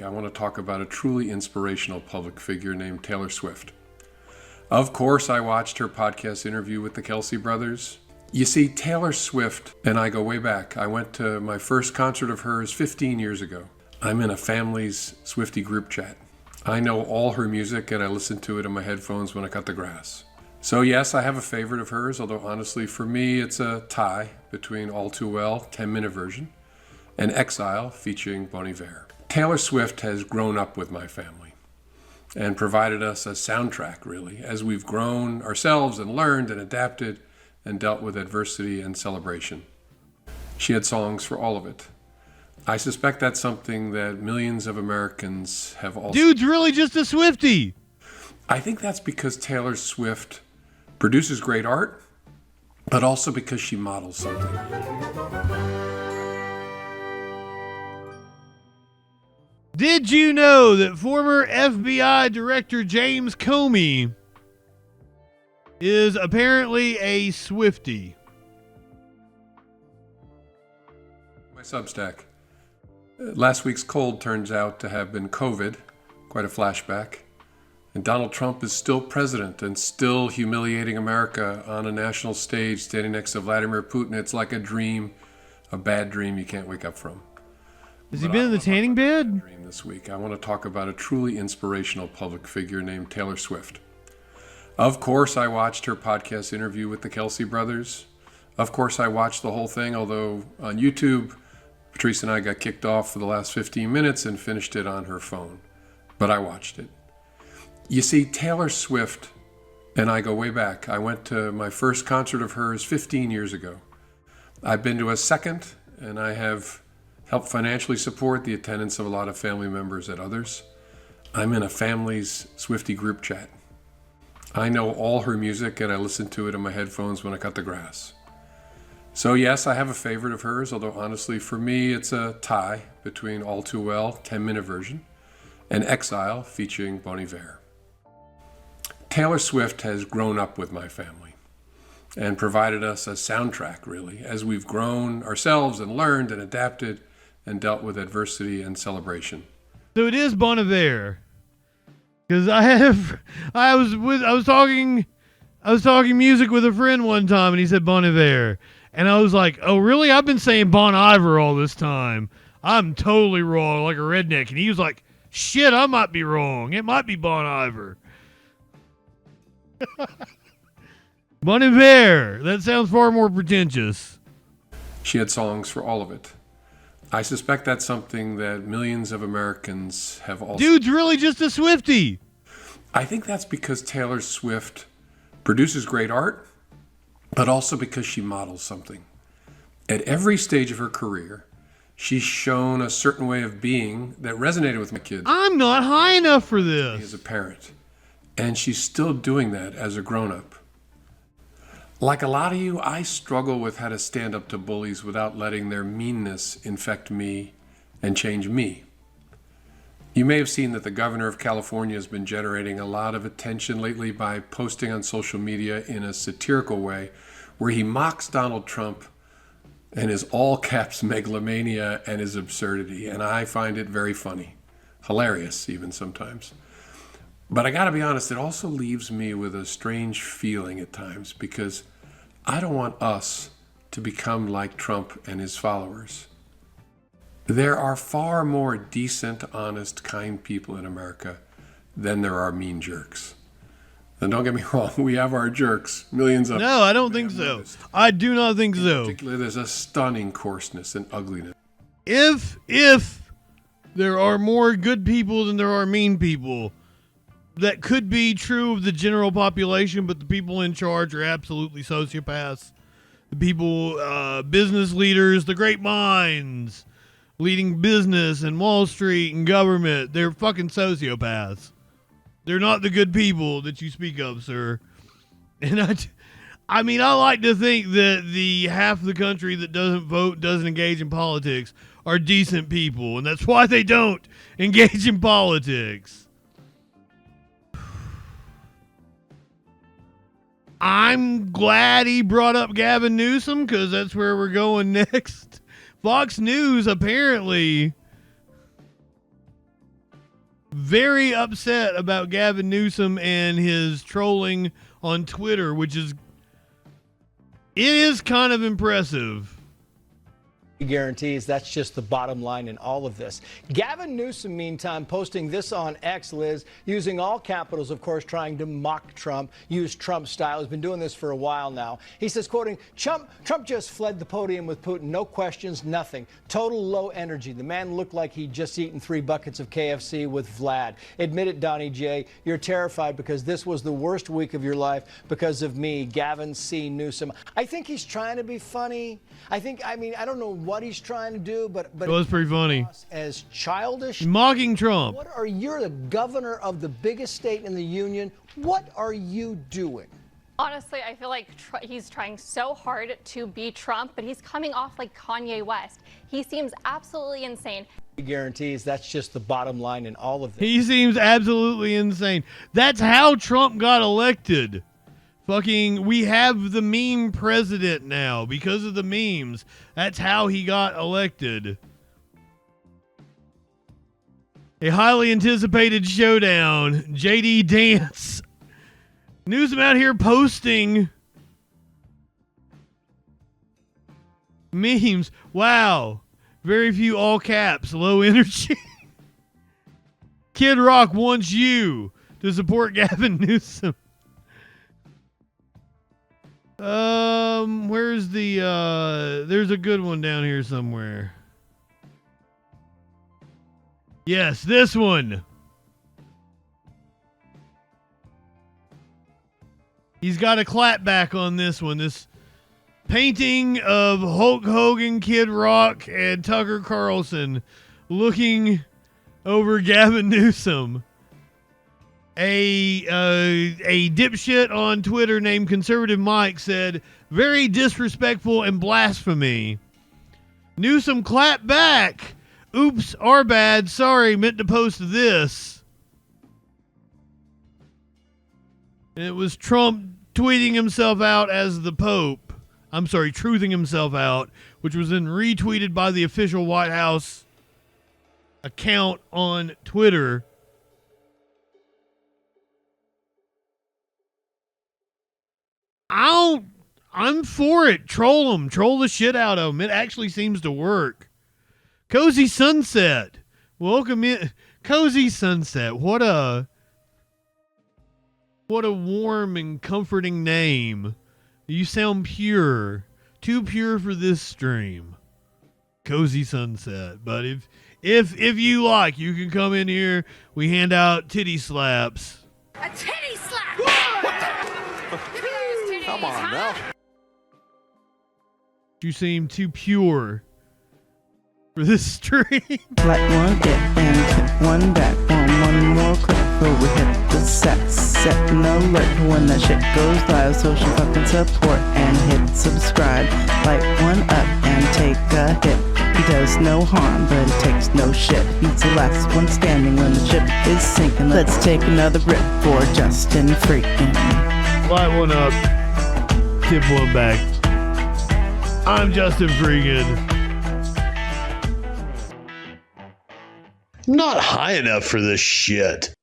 I want to talk about a truly inspirational public figure named Taylor Swift. Of course, I watched her podcast interview with the Kelsey brothers. You see, Taylor Swift and I go way back. I went to my first concert of hers 15 years ago. I'm in a family's Swiftie group chat. I know all her music and I listen to it in my headphones when I cut the grass. So yes, I have a favorite of hers, although honestly for me it's a tie between All Too Well, 10-minute version, and Exile featuring Bon Iver. Taylor Swift has grown up with my family and provided us a soundtrack, really, as we've grown ourselves and learned and adapted and dealt with adversity and celebration. She had songs for all of it. I suspect that's something that millions of Americans have also... Dude's really just a Swiftie! I think that's because Taylor Swift produces great art, but also because she models something. Did you know that former FBI Director James Comey is apparently a Swiftie? My Substack. Last week's cold turns out to have been COVID, quite a flashback. And Donald Trump is still president and still humiliating America on a national stage standing next to Vladimir Putin. It's like a dream, a bad dream you can't wake up from. Has he been in the tanning bed? This week, I want to talk about a truly inspirational public figure named Taylor Swift. Of course, I watched her podcast interview with the Kelsey brothers. Of course, I watched the whole thing, although on YouTube, Patrice and I got kicked off for the last 15 minutes and finished it on her phone. But I watched it. You see, Taylor Swift and I go way back. I went to my first concert of hers 15 years ago. I've been to a second, and I have helped financially support the attendance of a lot of family members at others. I'm in a family's Swiftie group chat. I know all her music and I listen to it in my headphones when I cut the grass. So yes, I have a favorite of hers, although honestly for me it's a tie between All Too Well, 10-minute version, and Exile featuring Bon Iver. Taylor Swift has grown up with my family and provided us a soundtrack, really, as we've grown ourselves and learned and adapted and dealt with adversity and celebration. So it is Bon Iver. Because I was talking music with a friend one time and he said Bon Iver. And I was like, oh really? I've been saying Bon Iver all this time. I'm totally wrong, like a redneck. And he was like, shit, I might be wrong. It might be Bon Iver. Bon Iver. That sounds far more pretentious. She had songs for all of it. I suspect that's something that millions of Americans have also... Dude's really just a Swiftie! I think that's because Taylor Swift produces great art, but also because she models something. At every stage of her career, she's shown a certain way of being that resonated with my kids. I'm not high enough for this. As a parent. And she's still doing that as a grown-up. Like a lot of you, I struggle with how to stand up to bullies without letting their meanness infect me and change me. You may have seen that the governor of California has been generating a lot of attention lately by posting on social media in a satirical way where he mocks Donald Trump and his all-caps megalomania and his absurdity. And I find it very funny, hilarious even sometimes. But I gotta be honest, it also leaves me with a strange feeling at times because I don't want us to become like Trump and his followers. There are far more decent, honest, kind people in America than there are mean jerks. And don't get me wrong, we have our jerks, millions of them. No, I don't think so. I do not think so. In particular, there's a stunning coarseness and ugliness. If there are more good people than there are mean people, that could be true of the general population, but the people in charge are absolutely sociopaths. The people, business leaders, the great minds, leading business and Wall Street and government, they're fucking sociopaths. They're not the good people that you speak of, sir. And I mean, I like to think that the half of the country that doesn't vote, doesn't engage in politics, are decent people, and that's why they don't engage in politics. I'm glad he brought up Gavin Newsom, because that's where we're going next. Fox News apparently very upset about Gavin Newsom and his trolling on Twitter, it is kind of impressive. Guarantees that's just the bottom line in all of this. Gavin Newsom, meantime, posting this on X, Liz, using all capitals, of course, trying to mock Trump, use Trump style. He's been doing this for a while now. He says, quoting, Trump just fled the podium with Putin. No questions, nothing. Total low energy. The man looked like he'd just eaten 3 buckets of KFC with Vlad. Admit it, Donnie J. You're terrified because this was the worst week of your life because of me, Gavin C. Newsom. I think he's trying to be funny. I don't know what he's trying to do, but it was pretty funny. As childish. Mocking Trump. You're the governor of the biggest state in the union. What are you doing? Honestly, I feel like he's trying so hard to be Trump, but he's coming off like Kanye West. He seems absolutely insane. He guarantees that's just the bottom line in all of this. He seems absolutely insane. That's how Trump got elected. We have the meme president now because of the memes. That's how he got elected. A highly anticipated showdown. JD Dance. Newsom out here posting memes. Wow. Very few all caps. Low energy. Kid Rock wants you to support Gavin Newsom. Where's there's a good one down here somewhere. Yes, this one. He's got a clap back on this one. This painting of Hulk Hogan, Kid Rock, and Tucker Carlson looking over Gavin Newsom. A dipshit on Twitter named Conservative Mike said, very disrespectful and blasphemy. Newsom clapped back. Oops, our bad. Sorry, meant to post this. And it was Trump tweeting himself out as the Pope. I'm sorry, truthing himself out, which was then retweeted by the official White House account on Twitter. I'm for it. Troll them. Troll the shit out of them. It actually seems to work. Cozy Sunset. Welcome in. Cozy Sunset. What a warm and comforting name. You sound pure. Too pure for this stream. Cozy Sunset. But if you like, you can come in here. We hand out titty slaps. A titty slap! Come on now. You seem too pure for this stream. Like one hit and hit one back, one more click before we hit the set an alert when that shit goes live. Social fucking support and hit subscribe. Light one up and take a hit. He does no harm, but it takes no shit. He's the last one standing when the ship is sinking. Let's take another rip for JustinFREAKIN. Light one up, tip one back. I'm JustinFREAKIN. Not high enough for this shit.